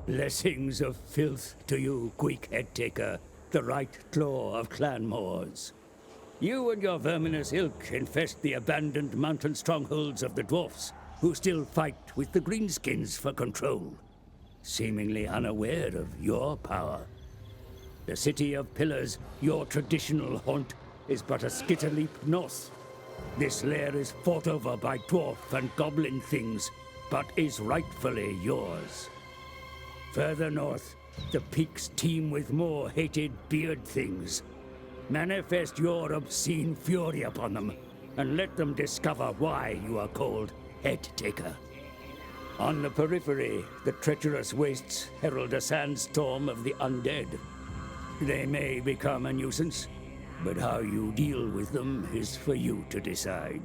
Blessings of filth to you, Quick Headtaker, the right claw of Clan Modz. You and your verminous ilk infest the abandoned mountain strongholds of the dwarfs, who still fight with the greenskins for control, seemingly unaware of your power. The City of Pillars, your traditional haunt, is but a skitter leap north. This lair is fought over by dwarf and goblin things, but is rightfully yours. Further north, the peaks teem with more hated beard things. Manifest your obscene fury upon them, and let them discover why you are called Headtaker. On the periphery, the treacherous wastes herald a sandstorm of the undead. They may become a nuisance, but how you deal with them is for you to decide.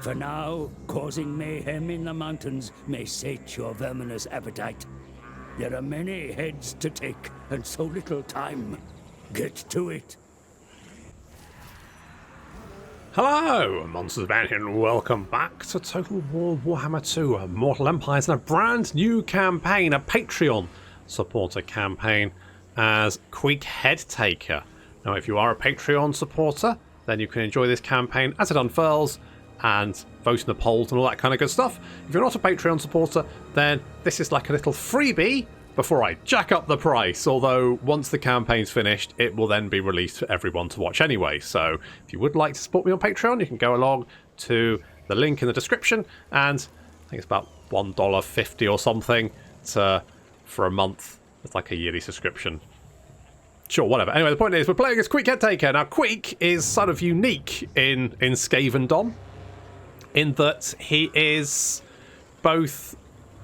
For now, causing mayhem in the mountains may sate your verminous appetite. There are many heads to take, and so little time. Get to it. Hello, Monsters of Man here, and welcome back to Total War Warhammer 2, Mortal Empires, and a brand new campaign, a Patreon supporter campaign as Quick Headtaker. Now, if you are a Patreon supporter, then you can enjoy this campaign as it unfurls and vote in the polls and all that kind of good stuff. If you're not a Patreon supporter, then this is like a little freebie before I jack up the price, although once the campaign's finished, it will then be released for everyone to watch anyway. So if you would like to support me on Patreon, you can go along to the link in the description, and I think it's about $1.50 or something for a month. It's like a yearly subscription. Sure, whatever. Anyway, the point is, we're playing as Quick Headtaker. Now, Quick is sort of unique in Skavendom, in that he is both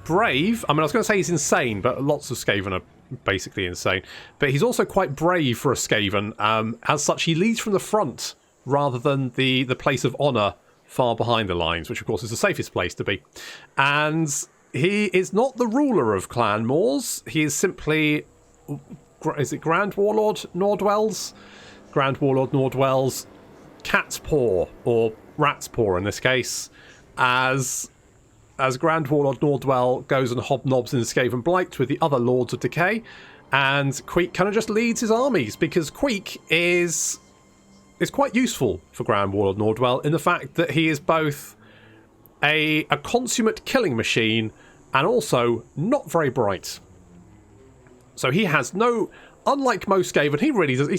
brave. I mean, I was going to say he's insane, but lots of Skaven are basically insane. But he's also quite brave for a Skaven. As such, he leads from the front rather than the place of honour far behind the lines, which, of course, is the safest place to be. And he is not the ruler of Clan Modz. He is simply... Is it Grand Warlord Nordwell's? Grand Warlord Nordwell's cat's paw, or rat's paw in this case, as Grand Warlord Nordwell goes and hobnobs in Skaven Blight with the other Lords of Decay, and Queek kind of just leads his armies, because Queek is quite useful for Grand Warlord Nordwell in the fact that he is both a consummate killing machine and also not very bright. So he has no, unlike most Skaven, he really does.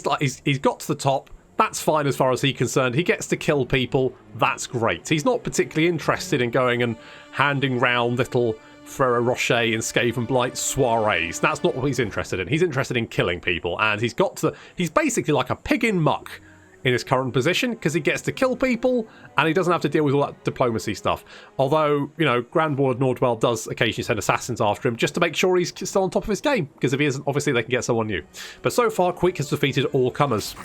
He's got to the top. That's fine as far as he's concerned. He gets to kill people. That's great. He's not particularly interested in going and handing round little Ferrero Rocher and Skaven Blight soirees. That's not what he's interested in. He's interested in killing people, and he's basically like a pig in muck in his current position, because he gets to kill people and he doesn't have to deal with all that diplomacy stuff. Although, you know, Grand Warlord Nordwell does occasionally send assassins after him just to make sure he's still on top of his game, because if he isn't, obviously they can get someone new. But so far, Quick has defeated all comers.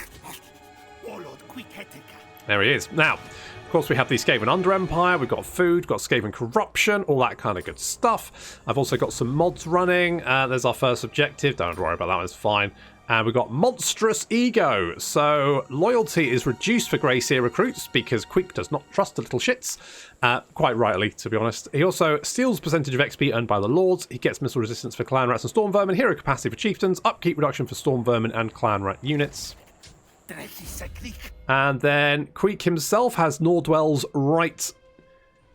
There he is. Now, of course, we have the Skaven Under Empire, we've got food, got Skaven Corruption, all that kind of good stuff. I've also got some mods running. There's our first objective. Don't worry about that one, it's fine. And we've got Monstrous Ego. So loyalty is reduced for Grey Seer recruits because Quick does not trust the little shits. Quite rightly, to be honest. He also steals percentage of XP earned by the Lords. He gets missile resistance for Clan Rats and Storm Vermin, hero capacity for Chieftains, upkeep reduction for Storm Vermin and Clan Rat units. And then Quick himself has Nordwell's right...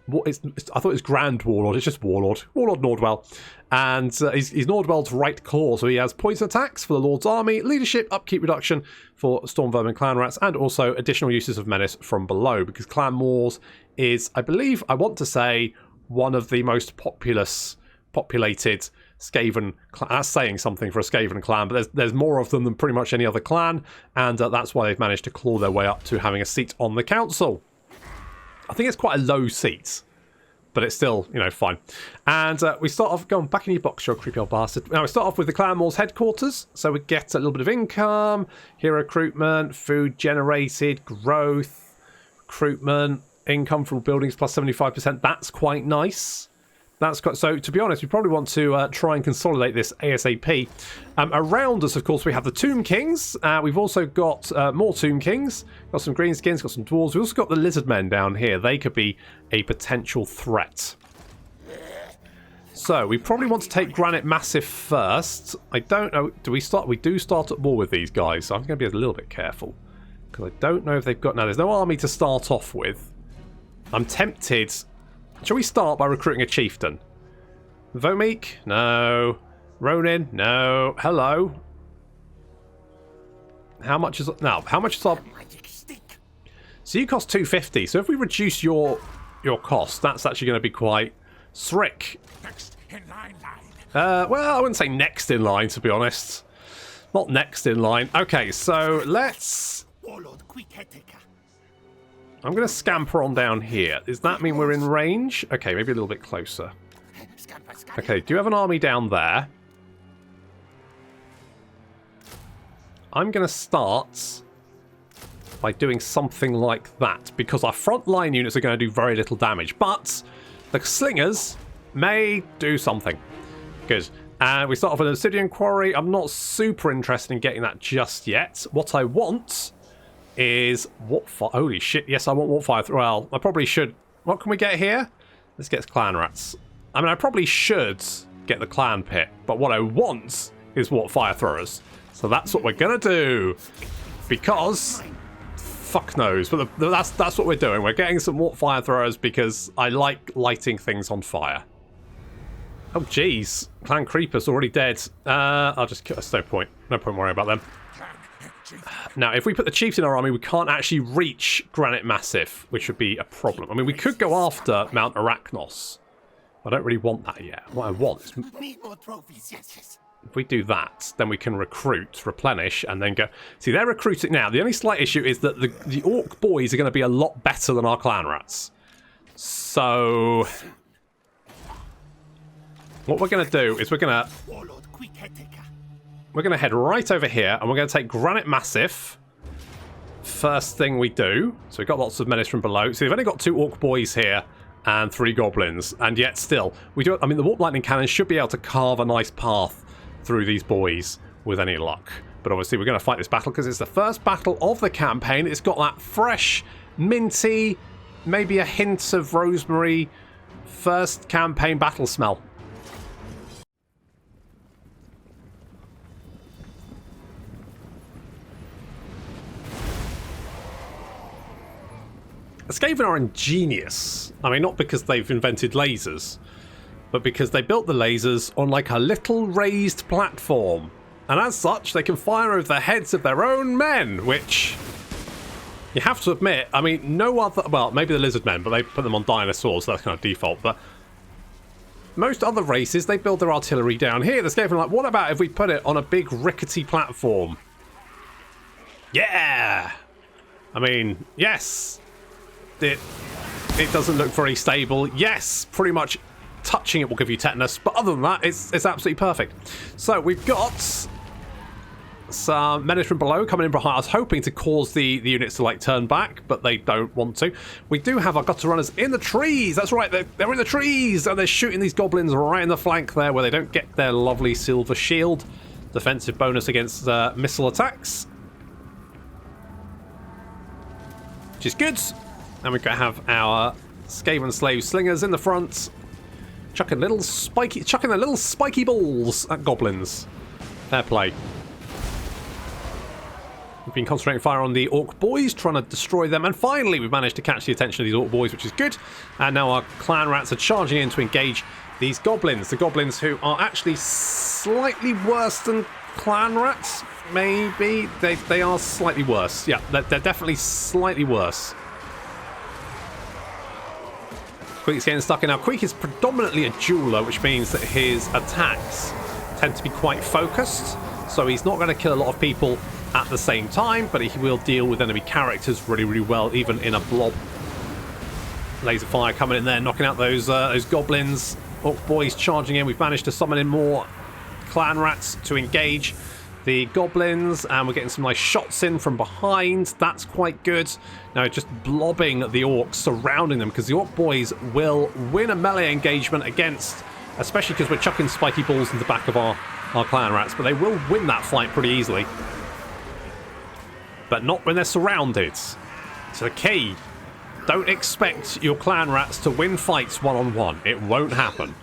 I thought it was Grand Warlord. It's just Warlord. Warlord Nordwell. And he's Nordwell's right claw. So he has poison attacks for the Lord's army, leadership, upkeep reduction for Storm Vermin Clan Rats, and also additional uses of menace from below. Because Clan Modz is, I believe, I want to say, one of the most populated Skaven clan. That's saying something for a Skaven clan, but there's more of them than pretty much any other clan. And that's why they've managed to claw their way up to having a seat on the council. I think it's quite a low seat, but it's still, you know, fine. And we start off, going back in your box, you creepy old bastard. Now we start off with the Clan Modz headquarters, so we get a little bit of income, hero recruitment, food generated, growth, recruitment, income from buildings plus 75%. That's quite nice. So, to be honest, we probably want to try and consolidate this ASAP. Around us, of course, we have the Tomb Kings. We've also got more Tomb Kings. Got some Greenskins, got some Dwarves. We've also got the Lizard Men down here. They could be a potential threat. So we probably want to take Granite Massif first. I don't know. Do we start? We do start at war with these guys, so I'm going to be a little bit careful. Because I don't know if they've got... Now, there's no army to start off with. I'm tempted... Shall we start by recruiting a chieftain? Vomik? No. Ronin? No. Hello. How much is... No, how much is our... So you cost 250. So if we reduce your cost, that's actually going to be quite... Srick. Next in line. Well, I wouldn't say next in line, to be honest. Not next in line. Okay, so let's... I'm going to scamper on down here. Does that mean we're in range? Okay, maybe a little bit closer. Okay, do you have an army down there? I'm going to start by doing something like that, because our front line units are going to do very little damage, but the slingers may do something. Good. And we start off with an obsidian quarry. I'm not super interested in getting that just yet. What I want is... Holy shit, yes, I want warp fire. Well, I probably should... What can we get here? Let's get clan rats. I mean, I probably should get the clan pit, but what I want is warp fire throwers. So that's what we're going to do. Because... Fuck knows. But that's what we're doing. We're getting some warp fire throwers because I like lighting things on fire. Oh, jeez. Clan Creeper's already dead. I'll just kill... There's no point. No point worrying about them. Now, if we put the chiefs in our army, we can't actually reach Granite Massif, which would be a problem. I mean, we could go after Mount Arachnos. I don't really want that yet. What I want is... If we do that, then we can recruit, replenish, and then go... See, they're recruiting now. The only slight issue is that the Orc boys are going to be a lot better than our clan rats. So... What we're going to do is we're going to head right over here, and we're going to take Granite Massif. First thing we do. So we've got lots of menace from below. So we've only got 2 Orc boys here and 3 goblins, and yet still, we do... I mean, the Warp Lightning Cannon should be able to carve a nice path through these boys with any luck. But obviously we're going to fight this battle because it's the first battle of the campaign. It's got that fresh, minty, maybe a hint of rosemary first campaign battle smell. Skaven are ingenious. I mean, not because they've invented lasers, but because they built the lasers on like a little raised platform. And as such, they can fire over the heads of their own men, which you have to admit, I mean, no other... Well, maybe the lizard men, but they put them on dinosaurs, so that's kind of default. But most other races, they build their artillery down here. The Skaven are like, what about if we put it on a big rickety platform? Yeah! I mean, yes! It doesn't look very stable. Yes, pretty much touching it will give you tetanus, but other than that, it's absolutely perfect. So we've got some menace from below coming in behind. I was hoping to cause the units to like turn back, but they don't want to. We do have our gutter runners in the trees. That's right, they're in the trees, and they're shooting these goblins right in the flank there, where they don't get their lovely silver shield defensive bonus against missile attacks, which is good. And we're going to have our Skaven slave slingers in the front, chucking their little spiky balls at goblins. Fair play. We've been concentrating fire on the Orc boys, trying to destroy them, and finally we've managed to catch the attention of these Orc boys, which is good. And now our clan rats are charging in to engage these goblins. The goblins who are actually slightly worse than clan rats, maybe. They are slightly worse. Yeah, they're definitely slightly worse. Queek's getting stuck in. Now, Queek is predominantly a jeweler, which means that his attacks tend to be quite focused. So he's not going to kill a lot of people at the same time, but he will deal with enemy characters really, really well, even in a blob. Laser fire coming in there, knocking out those goblins. Orc boys charging in. We've managed to summon in more clan rats to engage the goblins, and we're getting some nice shots in from behind. That's quite good. Now just blobbing the orcs, surrounding them, because the orc boys will win a melee engagement against, especially because we're chucking spiky balls in the back of our clan rats, but they will win that fight pretty easily. But not when they're surrounded. It's the key. Don't expect your clan rats to win fights one-on-one. It won't happen.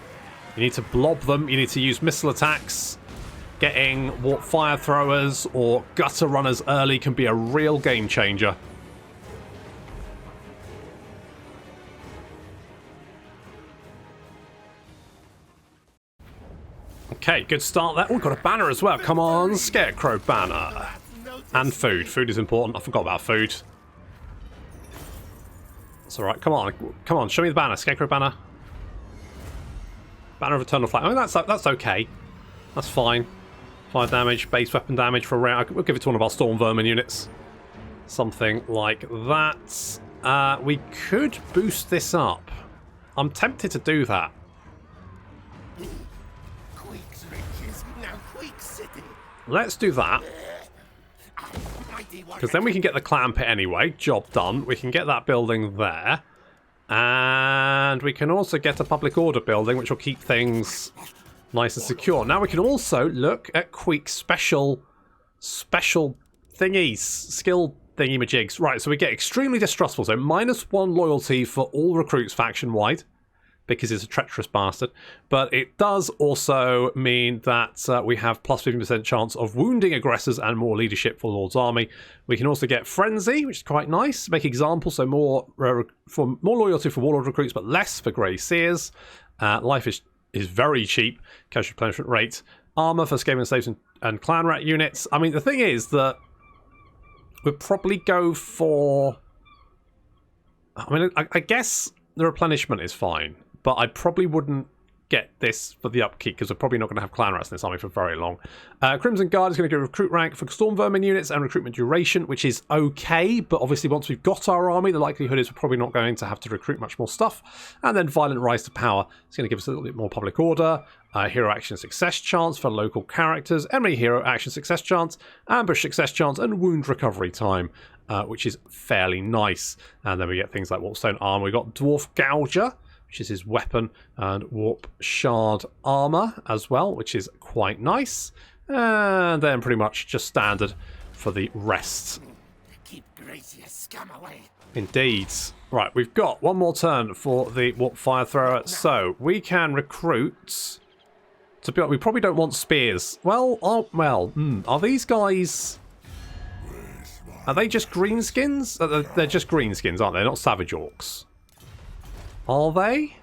You need to blob them. You need to use missile attacks. Getting warp fire throwers or gutter runners early can be a real game changer. Okay, good start there. Oh, we've got a banner as well. Come on, Scarecrow banner. And food. Food is important. I forgot about food. That's alright. Come on. Come on, show me the banner. Scarecrow banner. Banner of Eternal Flame. I mean, that's okay. That's fine. 5 damage, base weapon damage for a round. We'll give it to one of our Storm Vermin units. Something like that. We could boost this up. I'm tempted to do that. Let's do that. Because then we can get the clan pit anyway. Job done. We can get that building there. And we can also get a public order building, which will keep things nice and secure. Now we can also look at Queek's special thingies, skill thingy-majigs. Right, so we get extremely distrustful. So -1 loyalty for all recruits faction-wide, because he's a treacherous bastard. But it does also mean that we have plus 50% chance of wounding aggressors and more leadership for Lord's army. We can also get Frenzy, which is quite nice. Make examples, so more loyalty for Warlord recruits, but less for Grey Seers. Life is very cheap. Casual replenishment rate. Armor for Skaven Slaves and Clan Rat units. I mean, the thing is that we'd probably go for... I mean, I guess the replenishment is fine, but I probably wouldn't get this for the upkeep because we're probably not going to have Clan Rats in this army for very long. Crimson Guard is going to go recruit rank for Storm Vermin units and recruitment duration, which is okay, but obviously once we've got our army, the likelihood is we're probably not going to have to recruit much more stuff. And then Violent Rise to Power is going to give us a little bit more public order, hero action success chance for local characters, enemy hero action success chance, ambush success chance, and wound recovery time, which is fairly nice. And then we get things like Warpstone Armor. We've got Dwarf Gouger, which is his weapon, and Warp Shard Armor as well, which is quite nice. And then pretty much just standard for the rest. Keep Gracia scum away. Indeed. Right, we've got one more turn for the Warp Fire Thrower, so we can recruit... To be honest, we probably don't want spears. Well, are these guys... Are they just greenskins? They're just greenskins, aren't they? They're not Savage Orcs. Are they?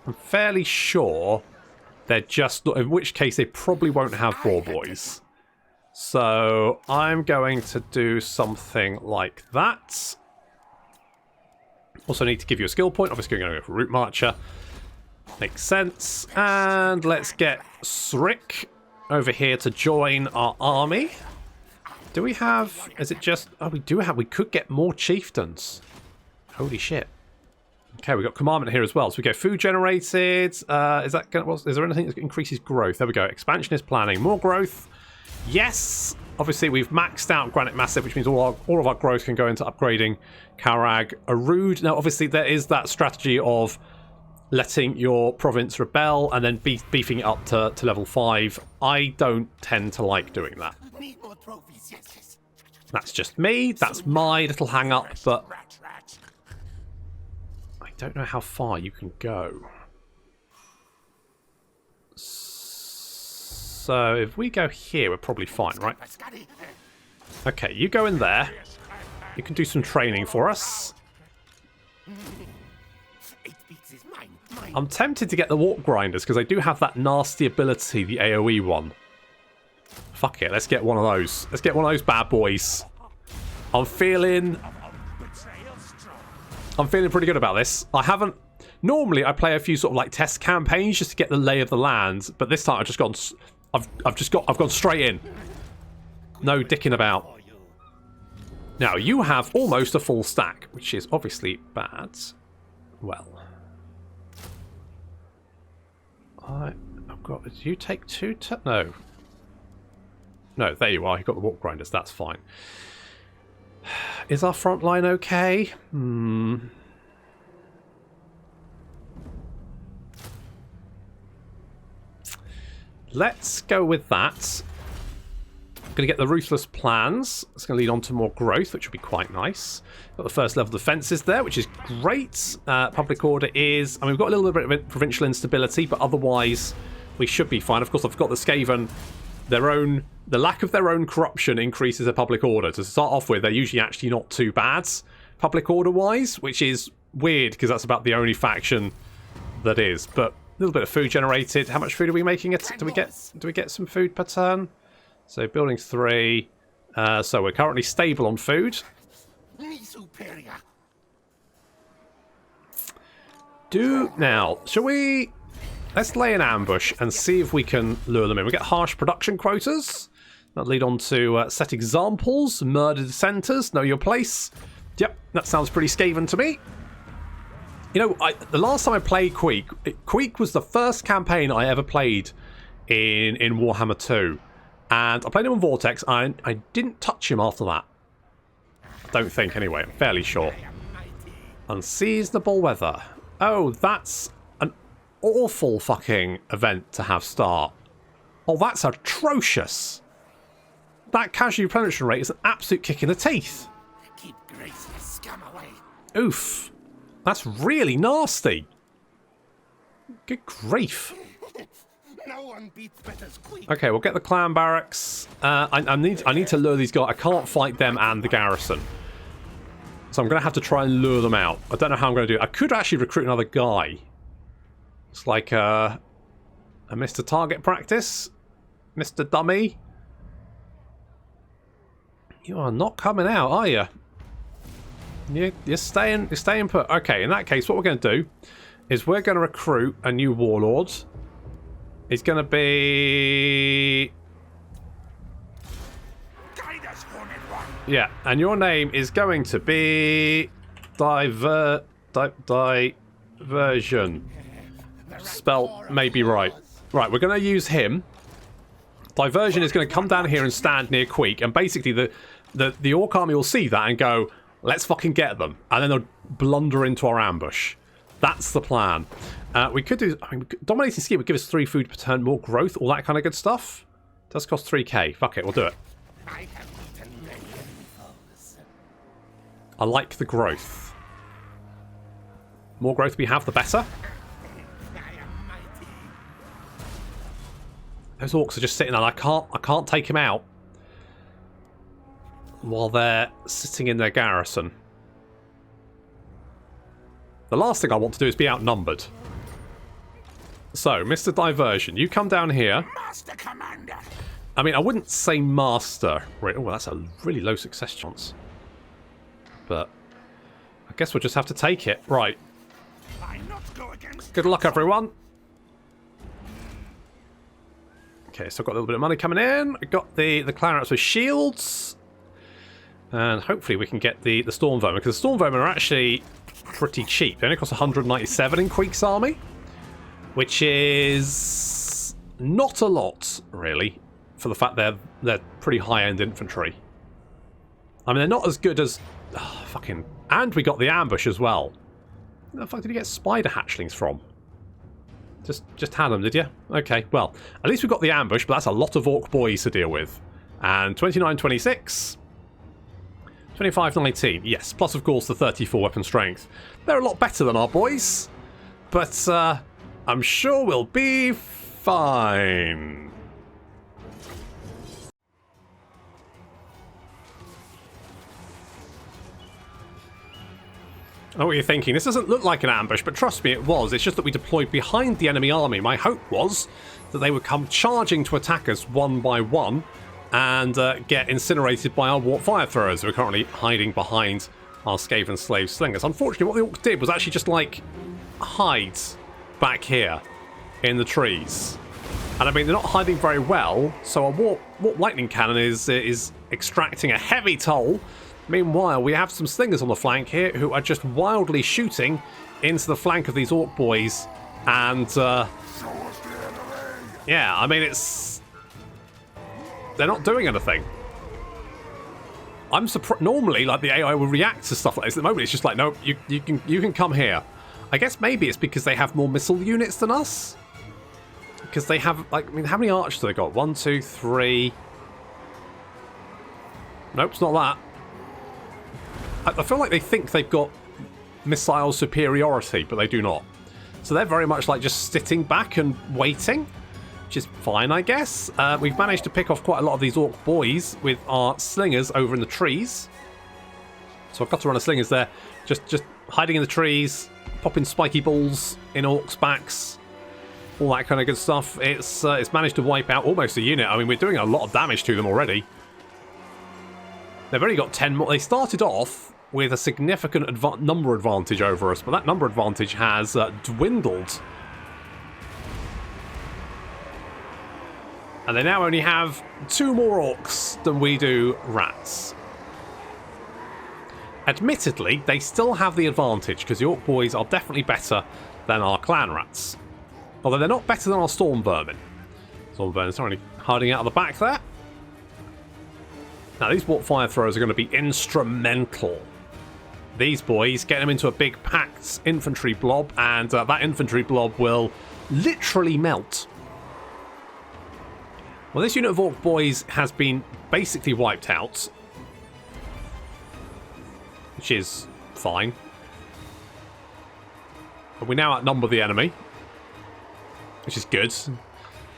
I'm fairly sure they're just not, in which case they probably won't have Boar Boys. So I'm going to do something like that. Also need to give you a skill point. Obviously going to go for Root Marcher. Makes sense. And let's get Srick over here to join our army. Do we have... Is it just... Oh, we do have... We could get more chieftains. Holy shit. Okay, we got commandment here as well. So we go food generated. Is that going to... Is there anything that increases growth? There we go. Expansionist planning. More growth. Yes. Obviously, we've maxed out Granite Massif, which means all of our growth can go into upgrading Karag Arud. Now, obviously, there is that strategy of letting your province rebel and then beefing it up to level 5. I don't tend to like doing that. Need more trophies, yes. That's just me. That's my little hang-up, but I don't know how far you can go. So if we go here, we're probably fine, right? Okay, you go in there. You can do some training for us. I'm tempted to get the Warp Grinders because they do have that nasty ability, the AoE one. Fuck it, let's get one of those. Let's get one of those bad boys. I'm feeling pretty good about this. I haven't... Normally, I play a few sort of like test campaigns just to get the lay of the land, but this time I've just gone... I've gone straight in. No dicking about. Now, you have almost a full stack, which is obviously bad. Well... I've got... Did you take 2 No. No, there you are. You've got the Warp Grinders. That's fine. Is our front line okay? Let's go with that. Going to get the Ruthless Plans. It's going to lead on to more growth, which will be quite nice. Got the first level defences there, which is great. Public order is... I mean, we've got a little bit of provincial instability, but otherwise we should be fine. Of course, I've got the Skaven. The lack of their own corruption increases the public order. To start off with, they're usually actually not too bad, public order-wise, which is weird, because that's about the only faction that is. But a little bit of food generated. How much food are we making? Do we get some food per turn? So building 3. So we're currently stable on food. Superior. Now, shall we... Let's lay an ambush and see if we can lure them in. We get harsh production quotas. That'll lead on to set examples, murder dissenters, know your place. Yep, that sounds pretty Skaven to me. You know, the last time I played Queek was the first campaign I ever played in Warhammer 2. And I played him on Vortex, and I didn't touch him after that. Don't think, anyway. I'm fairly sure. Unseasonable weather. Oh, that's an awful fucking event to have start. Oh, that's atrocious. That casualty replenishment rate is an absolute kick in the teeth. Keep gracious scum away. Oof. That's really nasty. Good grief. No one beats Better's quick. Okay, we'll get the clan barracks. I need to lure these guys. I can't fight them and the garrison. So I'm going to have to try and lure them out. I don't know how I'm going to do it. I could actually recruit another guy. It's like a Mr. Target practice. Mr. Dummy. You are not coming out, are you? You're staying put. Okay, in that case, what we're going to do is we're going to recruit a new warlord. It's going to be... Yeah, and your name is going to be... Diversion. Spelt may be right. Right, we're going to use him. Diversion is going to come down here and stand near Queek, and basically the Orc army will see that and go, let's fucking get them. And then they'll blunder into our ambush. That's the plan. We could do... I mean, Dominating Scheme would give us 3 food per turn, more growth, all that kind of good stuff. Does cost 3k. Fuck it, we'll do it. I like the growth. More growth we have, the better. Those orcs are just sitting there. I can't take them out while they're sitting in their garrison. The last thing I want to do is be outnumbered. So, Mr. Diversion, you come down here. Master Commander. I mean, I wouldn't say master. Right, oh, that's a really low success chance. But I guess we'll just have to take it. Right. Good luck, everyone. Okay, so I've got a little bit of money coming in. I got the clarets with shields. And hopefully we can get the Storm Vermin, because the Storm Vermin are actually pretty cheap. They only cost 197 in Queek's army, which is not a lot, really, for the fact they're pretty high-end infantry. I mean, they're not as good as... Oh, fucking... And we got the ambush as well. Where the fuck did you get spider hatchlings from? Just had them, did you? Okay, well, at least we got the ambush, but that's a lot of orc boys to deal with. And 29-26... 25-19, yes, plus of course the 34 weapon strength. They're a lot better than our boys, but I'm sure we'll be fine. I know what you're thinking. This doesn't look like an ambush, but trust me, it was. It's just that we deployed behind the enemy army. My hope was that they would come charging to attack us one by one, and get incinerated by our warp fire throwers who are currently hiding behind our Skaven slave slingers. Unfortunately, what the orc did was actually just, like, hide back here in the trees. And I mean, they're not hiding very well, so our warp lightning cannon is extracting a heavy toll. Meanwhile, we have some slingers on the flank here who are just wildly shooting into the flank of these orc boys. And, yeah, I mean, they're not doing anything. I'm surprised. Normally, like, the AI will react to stuff like this. At the moment, it's just like, no, you can come here. I guess maybe it's because they have more missile units than us. Because they have, like, I mean, how many archers do they got? 1, 2, 3, Nope, it's not that. I feel like they think they've got missile superiority, but they do not. So they're very much like just sitting back and waiting, which is fine, I guess. We've managed to pick off quite a lot of these orc boys with our slingers over in the trees. So I've got to run a slingers there, just hiding in the trees, popping spiky balls in orcs' backs, all that kind of good stuff. It's managed to wipe out almost a unit. I mean, we're doing a lot of damage to them already. They've only got 10 more. They started off with a significant number advantage over us, but that number advantage has dwindled. And they now only have 2 more orcs than we do rats. Admittedly, they still have the advantage, because the orc boys are definitely better than our clan rats. Although they're not better than our storm vermin. Storm vermin's only hiding out of the back there. Now, these warp fire throwers are going to be instrumental. These boys, get them into a big packed infantry blob, and that infantry blob will literally melt. Well, this unit of orc boys has been basically wiped out, which is fine. But we now outnumber the enemy, which is good.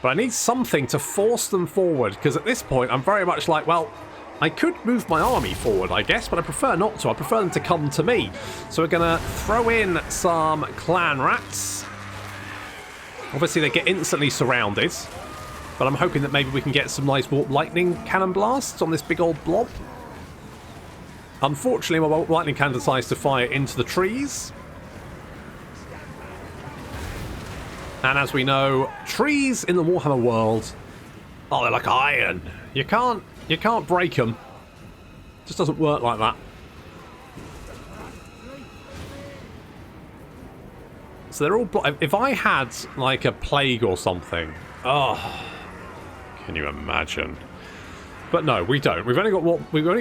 But I need something to force them forward, because at this point I'm very much like, well, I could move my army forward, I guess, but I prefer not to. I prefer them to come to me. So we're going to throw in some clan rats. Obviously, they get instantly surrounded, but I'm hoping that maybe we can get some nice warp lightning cannon blasts on this big old blob. Unfortunately, my warp lightning cannon decides to fire into the trees. And as we know, trees in the Warhammer world, oh, they're like iron. You can't break them. It just doesn't work like that. So they're all... If I had, like, a plague or something... Oh, can you imagine? But no, we don't. We've only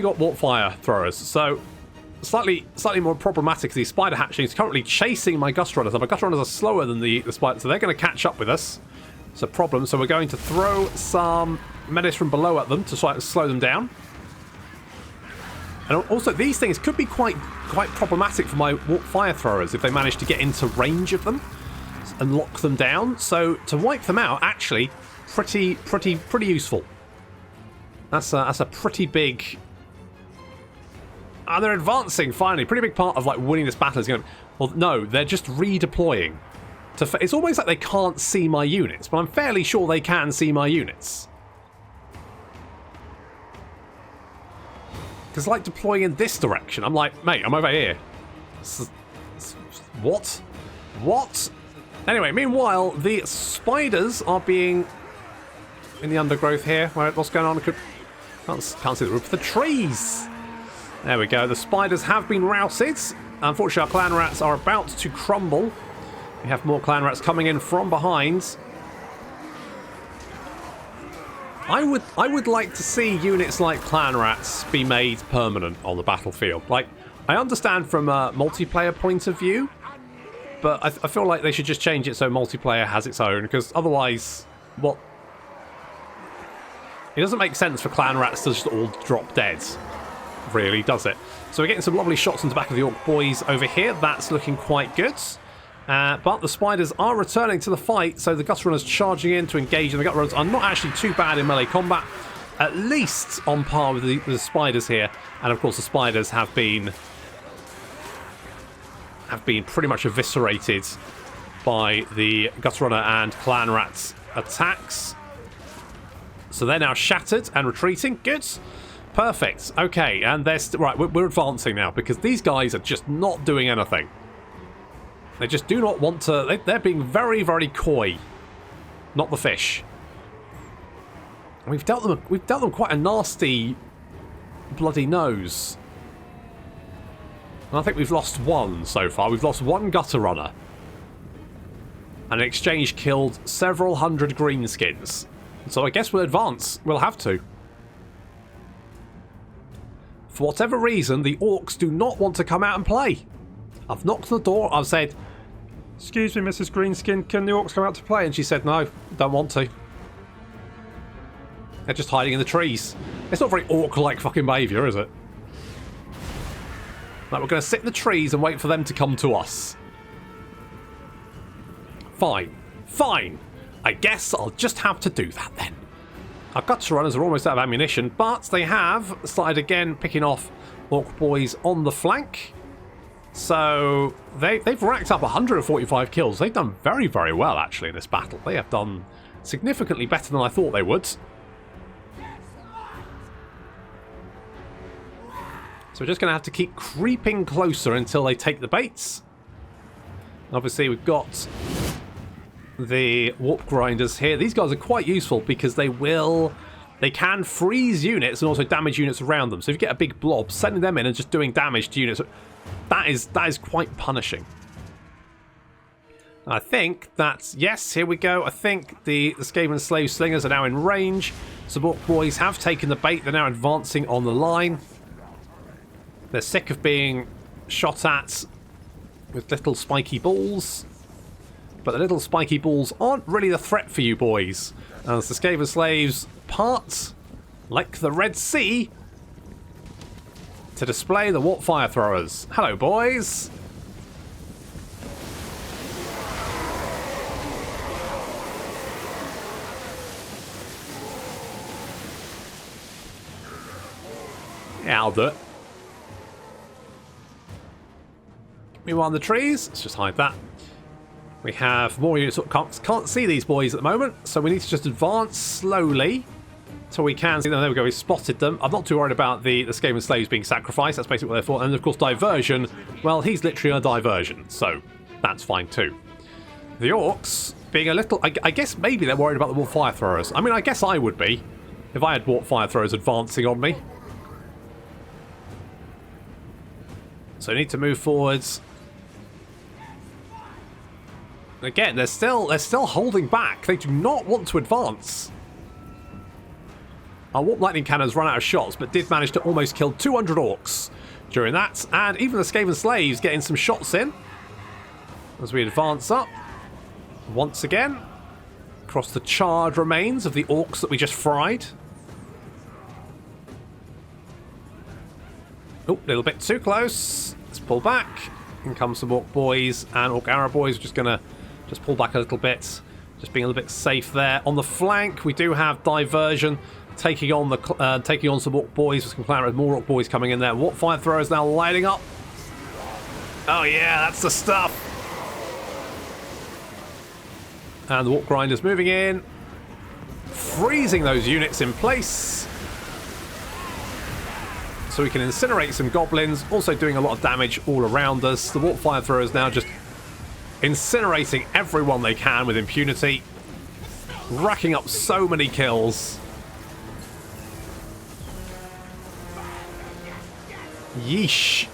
got warp fire throwers. So slightly more problematic. The spider hatchling is currently chasing my gust runners. And my gust runners are slower than the spider, so they're going to catch up with us. It's a problem. So we're going to throw some menace from below at them to try to slow them down. And also, these things could be quite problematic for my warp fire throwers if they manage to get into range of them and lock them down. So to wipe them out, actually, pretty useful. That's a pretty big. And they're advancing finally. Pretty big part of like winning this battle is going to. Well, no, they're just redeploying. It's almost like they can't see my units, but I'm fairly sure they can see my units. Because like deploying in this direction, I'm like, mate, I'm over here. What? What? Anyway, meanwhile, the spiders are being in the undergrowth here. What's going on? Can't see the roof of the trees. There we go. The spiders have been routed. Unfortunately, our clan rats are about to crumble. We have more clan rats coming in from behind. I would like to see units like clan rats be made permanent on the battlefield. Like, I understand from a multiplayer point of view, but I feel like they should just change it so multiplayer has its own, because otherwise, what? It doesn't make sense for clan rats to just all drop dead, really, does it? So we're getting some lovely shots on the back of the orc boys over here. That's looking quite good. But the spiders are returning to the fight, so the gut runners charging in to engage, and the gut runners are not actually too bad in melee combat, at least on par with the spiders here. And of course, the spiders have been pretty much eviscerated by the gut runner and clan rats attacks. So they're now shattered and retreating. Good. Perfect. Okay, and they're right. We're advancing now because these guys are just not doing anything. They just do not want to. They're being very, very coy. Not the fish. And we've dealt them quite a nasty, bloody nose. And I think we've lost one so far. We've lost one gutter runner. And in exchange, killed several hundred greenskins. So I guess we'll advance. We'll have to. For whatever reason, the orcs do not want to come out and play. I've knocked on the door, I've said, "Excuse me, Mrs. Greenskin, can the orcs come out to play?" And she said, "No, don't want to." They're just hiding in the trees. It's not very orc-like fucking behaviour, is it? Like, we're going to sit in the trees and wait for them to come to us. Fine. Fine. I guess I'll just have to do that then. Our gutter runners are almost out of ammunition, but they have started again picking off orc boys on the flank. So they've racked up 145 kills. They've done very, very well, actually, in this battle. They have done significantly better than I thought they would. So we're just going to have to keep creeping closer until they take the baits. Obviously, we've got the warp grinders here. These guys are quite useful because they can freeze units and also damage units around them. So if you get a big blob, sending them in and just doing damage to units, that is quite punishing. I think that's, yes, here we go. I think the Skaven Slave Slingers are now in range. Support boys have taken the bait. They're now advancing on the line. They're sick of being shot at with little spiky balls. But the little spiky balls aren't really the threat for you boys, as the Skaven Slaves part, like the Red Sea, to display the warp fire throwers. Hello, boys. Yeah, I'll do it. Meanwhile, in the trees, let's just hide that. We have more units. Can't see these boys at the moment, so we need to just advance slowly till we can see them. There we go, we spotted them. I'm not too worried about the Skaven Slaves being sacrificed. That's basically what they're for. And of course, diversion. Well, he's literally a diversion, so that's fine too. The orcs being a little... I guess maybe they're worried about the warp fire throwers. I mean, I guess I would be if I had warp fire throwers advancing on me. So I need to move forwards. Again, they're still holding back. They do not want to advance. Our warp lightning cannons run out of shots, but did manage to almost kill 200 orcs during that. And even the Skaven Slaves getting some shots in as we advance up. Once again, across the charred remains of the orcs that we just fried. Oh, a little bit too close. Let's pull back. In comes some orc boys and orc arrow boys. We're just going to just pull back a little bit. Just being a little bit safe there. On the flank, we do have diversion taking on some orc boys. With some more orc boys coming in there. Warp fire throwers now lighting up. Oh yeah, that's the stuff. And the warp grinders moving in, freezing those units in place. So we can incinerate some goblins, also doing a lot of damage all around us. The warp fire throwers now just incinerating everyone they can with impunity, racking up so many kills. Yeesh.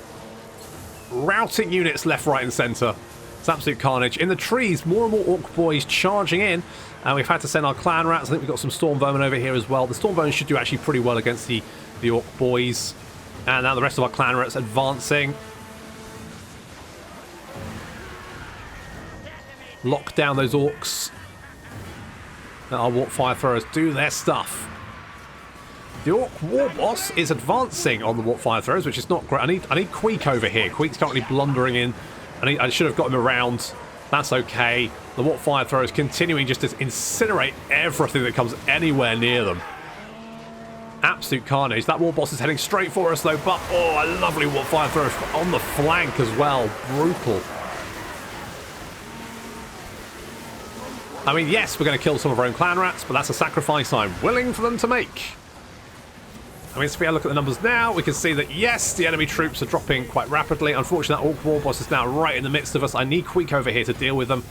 Routing units left, right and centre. It's absolute carnage. In the trees, more and more orc boys charging in. And we've had to send our clan rats. I think we've got some storm vermin over here as well. The storm vermin should do actually pretty well against the orc boys. And now the rest of our clan rats advancing. Lock down those orcs. Let our warp fire throwers do their stuff. The orc war boss is advancing on the warp fire throwers, which is not great. I need Queek over here. Queek's currently blundering in. I should have got him around. That's okay. The warp fire throwers continuing just to incinerate everything that comes anywhere near them. Absolute carnage. That war boss is heading straight for us though, but oh, a lovely warp fire thrower on the flank as well. Brutal. I mean, yes, we're going to kill some of our own clan rats, but that's a sacrifice I'm willing for them to make. I mean, if we look at the numbers now, we can see that, yes, the enemy troops are dropping quite rapidly. Unfortunately, that orc war boss is now right in the midst of us. I need Queek over here to deal with them.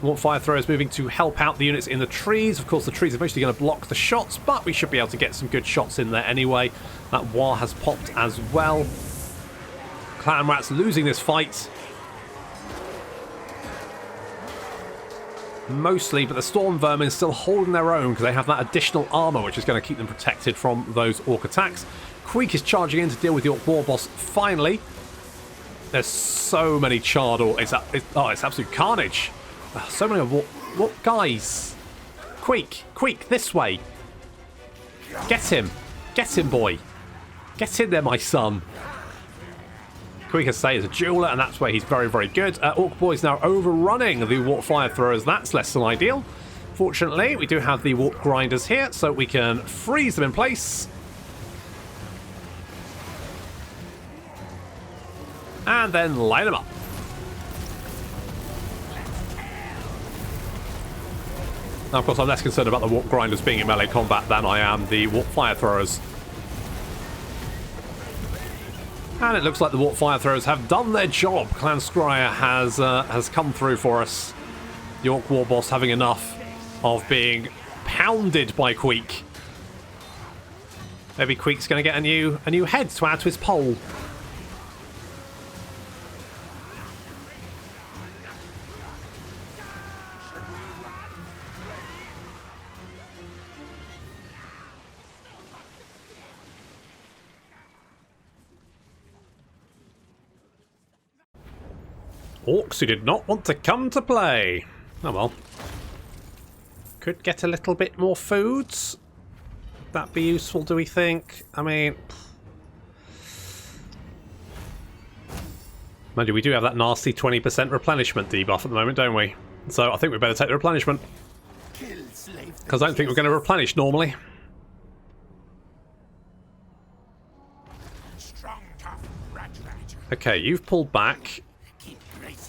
Warp fire throwers moving to help out the units in the trees. Of course, the trees are mostly going to block the shots, but we should be able to get some good shots in there anyway. That war has popped as well. Clan rats losing this fight. Mostly, but the storm vermin is still holding their own because they have that additional armor which is going to keep them protected from those orc attacks. Queek is charging in to deal with the orc war boss finally. There's so many charred orcs. It's absolute carnage. So many of what guys? Queek, this way. Get him. Get him, boy. Get in there, my son. Quick as say is a jeweler, and that's where he's very, very good. Orc Boy's now overrunning the warp fire throwers. That's less than ideal. Fortunately, we do have the warp grinders here, so we can freeze them in place. And then light them up. Now, of course, I'm less concerned about the warp grinders being in melee combat than I am the warp fire throwers. And it looks like the warp fire throwers have done their job. Clan Scryer has come through for us. The Orc War Boss having enough of being pounded by Queek. Maybe Queek's going to get a new head to add to his pole. Orcs who did not want to come to play. Oh well. Could get a little bit more foods. Would that be useful, do we think? I mean... mind you, we do have that nasty 20% replenishment debuff at the moment, don't we? So I think we better take the replenishment. Because I don't think we're going to replenish normally. Okay, you've pulled back.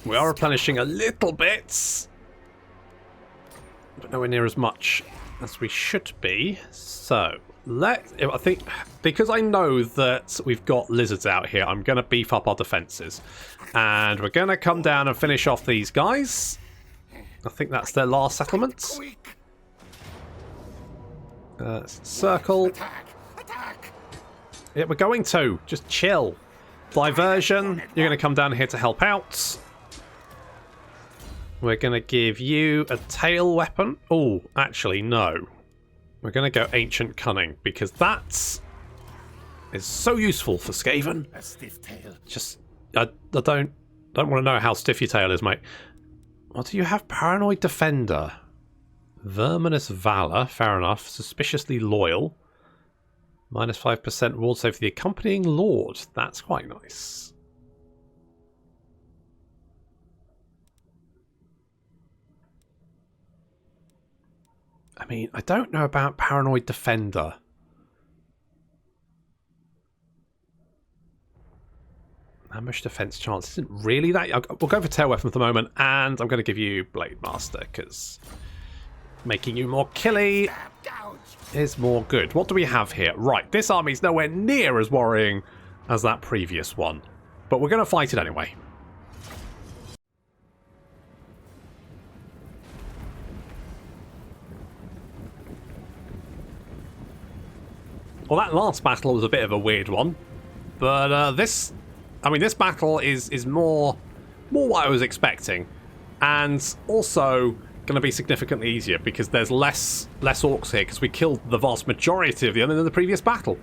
We are replenishing a little bit, but nowhere near as much as we should be. So, I think, because I know that we've got lizards out here, I'm going to beef up our defences. And we're going to come down and finish off these guys. I think that's their last settlement. Circle. Yeah, we're going to. Just chill. Diversion. You're going to come down here to help out. We're going to give you a tail weapon. Oh, actually, no. We're going to go Ancient Cunning, because that is so useful for Skaven. A stiff tail. Just, I don't want to know how stiff your tail is, mate. What do you have? Paranoid Defender. Verminous Valor, fair enough. Suspiciously Loyal. Minus 5% reward save for the accompanying Lord. That's quite nice. I mean, I don't know about Paranoid Defender. Ambush defense chance isn't really that. We'll go for tail weapon at the moment, and I'm going to give you Blade Master, because making you more killy is more good. What do we have here? Right, this army's nowhere near as worrying as that previous one, but we're going to fight it anyway. Well, that last battle was a bit of a weird one, but this battle is more what I was expecting, and also going to be significantly easier because there's less orcs here because we killed the vast majority of them in the previous battle.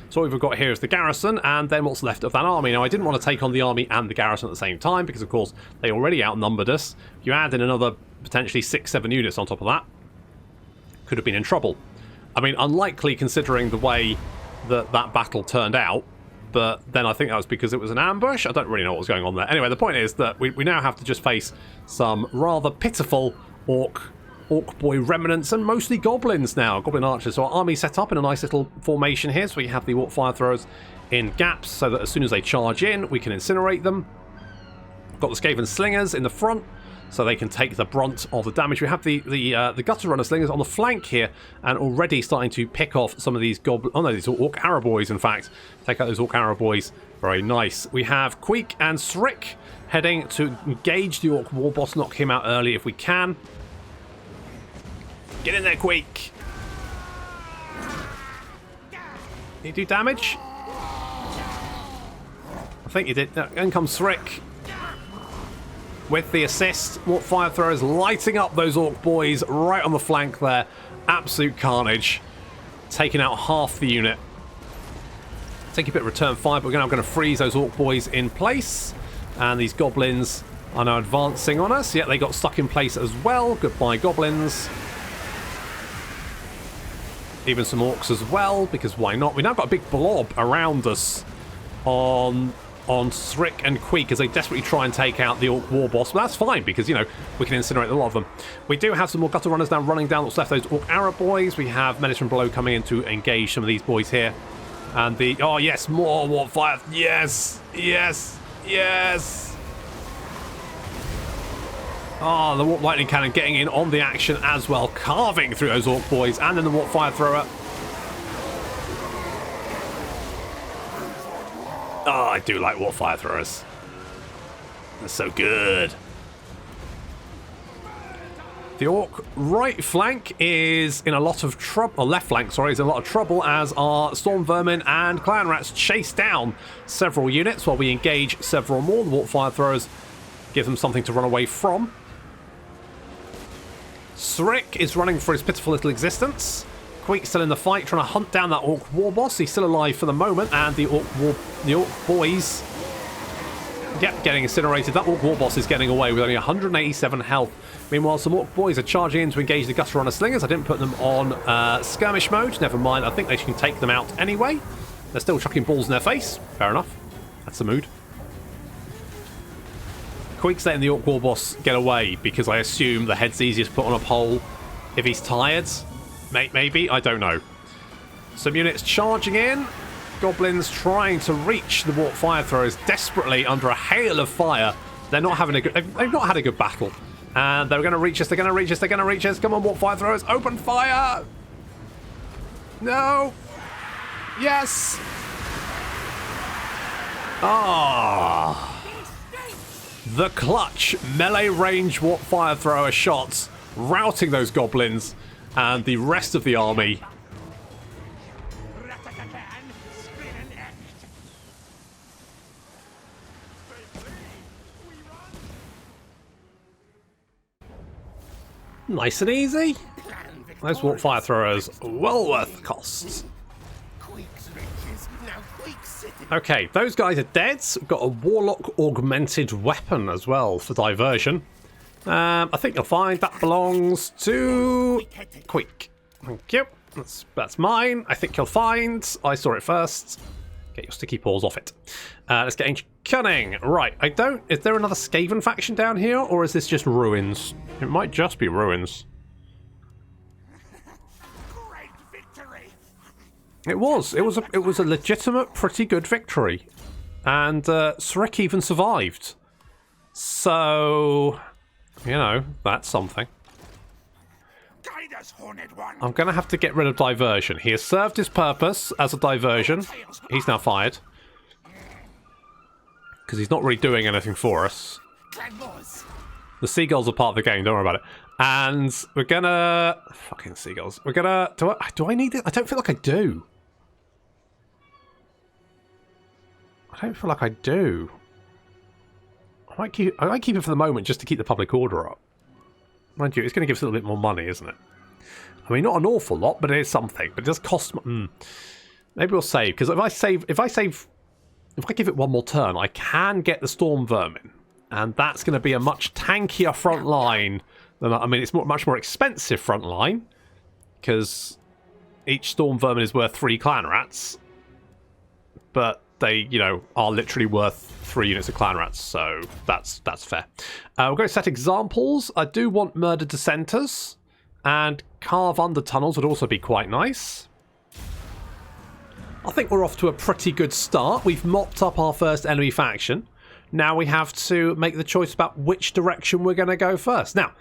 So what we've got here is the garrison, and then what's left of that army. Now, I didn't want to take on the army and the garrison at the same time because, of course, they already outnumbered us. If you add in another potentially 6-7 units on top of that, could have been in trouble. I mean, unlikely considering the way that battle turned out, but then I think that was because it was an ambush. I don't really know what was going on there. Anyway, the point is that we now have to just face some rather pitiful orc boy remnants and mostly goblins now, goblin archers. So our army set up in a nice little formation here, so we have the orc fire throwers in gaps so that as soon as they charge in, we can incinerate them. Got the Skaven slingers in the front, so they can take the brunt of the damage. We have the gutter runner slingers on the flank here, and already starting to pick off some of these these orc arrow boys. In fact, take out those orc arrow boys. Very nice. We have Queek and Srick heading to engage the orc war boss, knock him out early if we can. Get in there, Queek. Did you do damage? I think you did. In comes Srick with the assist. Warp fire throwers lighting up those orc boys right on the flank there. Absolute carnage. Taking out half the unit. Take a bit of return fire, but we're now going to freeze those orc boys in place. And these goblins are now advancing on us. Yeah, they got stuck in place as well. Goodbye, goblins. even some orcs as well, because why not? We now got a big blob around us on Srick and Queek as they desperately try and take out the Orc War Boss. But that's fine, because, you know, we can incinerate a lot of them. We do have some more gutter runners now running down what's left of those Orc Arab boys. We have Menace from below coming in to engage some of these boys here. And the... Oh, yes, more Warp Fire. Yes! Yes! Yes! Oh, the Warp Lightning Cannon getting in on the action as well, carving through those Orc boys. And then the Warp Fire Thrower. Oh, I do like Warp Fire Throwers. They're so good. The Orc right flank is in a lot of trouble, or left flank, sorry, is in a lot of trouble as our Storm Vermin and Clan Rats chase down several units while we engage several more. The Warp Fire Throwers give them something to run away from. Srick is running for his pitiful little existence. Queek's still in the fight, trying to hunt down that Orc War Boss. He's still alive for the moment, and the Orc boys, yep, getting incinerated. That Orc War Boss is getting away with only 187 health. Meanwhile, some Orc boys are charging in to engage the Gutter Runner Slingers. I didn't put them on skirmish mode. Never mind, I think they can take them out anyway. They're still chucking balls in their face. Fair enough. That's the mood. Queek's letting the Orc War Boss get away because I assume the head's easiest to put on a pole if he's tired. Maybe, I don't know. Some units charging in. Goblins trying to reach the Warp Fire Throwers desperately under a hail of fire. They're not having a good... They've not had a good battle. And they're going to reach us, they're going to reach us, they're going to reach us. Come on, Warp Fire Throwers, open fire! No! Yes! Ah! The clutch melee range Warp Fire Thrower shots, routing those goblins. And the rest of the army. Nice and easy. Those Warp Fire Throwers, well worth the costs. Okay, those guys are dead. We've got a Warlock Augmented Weapon as well for diversion. I think you'll find that belongs to Queek. Thank you. That's mine. I think you'll find. I saw it first. Get your sticky paws off it. Let's get Ancient Cunning. Right, I don't... Is there another Skaven faction down here, or is this just ruins? It might just be ruins. Great victory. It was. It was a legitimate, pretty good victory. And Srick even survived. So... You know, that's something. Guide us, Horned One. I'm going to have to get rid of diversion. He has served his purpose as a diversion. He's now fired. Because he's not really doing anything for us. The seagulls are part of the game, don't worry about it. And we're going to... Fucking seagulls. We're going to... Do I need it? I don't feel like I do. I don't feel like I do. I might keep it for the moment just to keep the public order up. Mind you, it's going to give us a little bit more money, isn't it? I mean, not an awful lot, but it is something. But it does cost... Maybe we'll save, because if I give it one more turn, I can get the Storm Vermin. And that's going to be a much tankier front line than... I mean, it's much more expensive front line, because each Storm Vermin is worth 3 Clan Rats. But they, you know, are literally worth 3 units of Clan Rats, so that's fair. We're going to set examples. I do want Murder Dissenters, and Carve Under Tunnels would also be quite nice. I think we're off to a pretty good start. We've mopped up our first enemy faction. Now we have to make the choice about which direction we're going to go first. Now,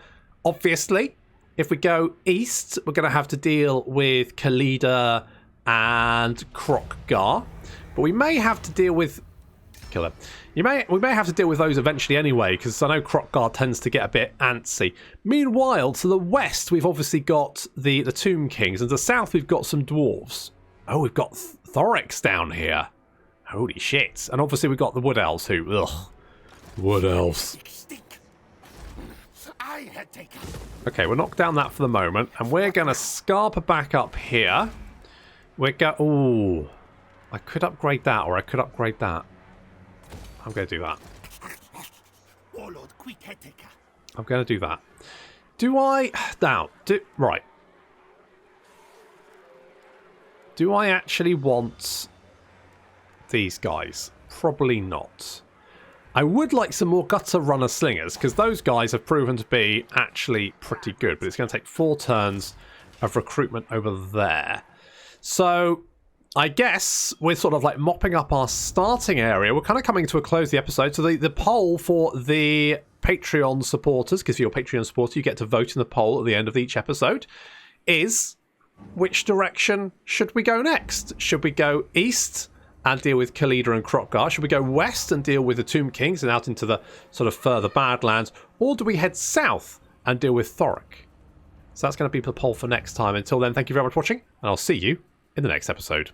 obviously, if we go east, we're going to have to deal with Khalida and Krokgar. But we may have to deal with... Kill them. We may have to deal with those eventually anyway, because I know Krokgar tends to get a bit antsy. Meanwhile, to the west, we've obviously got the Tomb Kings, and to the south, we've got some dwarves. Oh, we've got Thorax down here. Holy shit. And obviously, we've got the Wood Elves, who... Ugh. Wood Elves. Okay, we'll knock down that for the moment, and we're going to scarper back up here. Ooh. I could upgrade that, or I could upgrade that. I'm going to do that. I'm going to do that. Do I... Now, right. Do I actually want these guys? Probably not. I would like some more gutter runner slingers, because those guys have proven to be actually pretty good, but it's going to take 4 turns of recruitment over there. So I guess we're sort of like mopping up our starting area. We're kind of coming to a close of the episode. So the poll for the Patreon supporters, because if you're a Patreon supporter, you get to vote in the poll at the end of each episode, is which direction should we go next? Should we go east and deal with Khalida and Kroq-Gar? Should we go west and deal with the Tomb Kings and out into the sort of further Badlands? Or do we head south and deal with Thoric? So that's going to be the poll for next time. Until then, thank you very much for watching, and I'll see you in the next episode.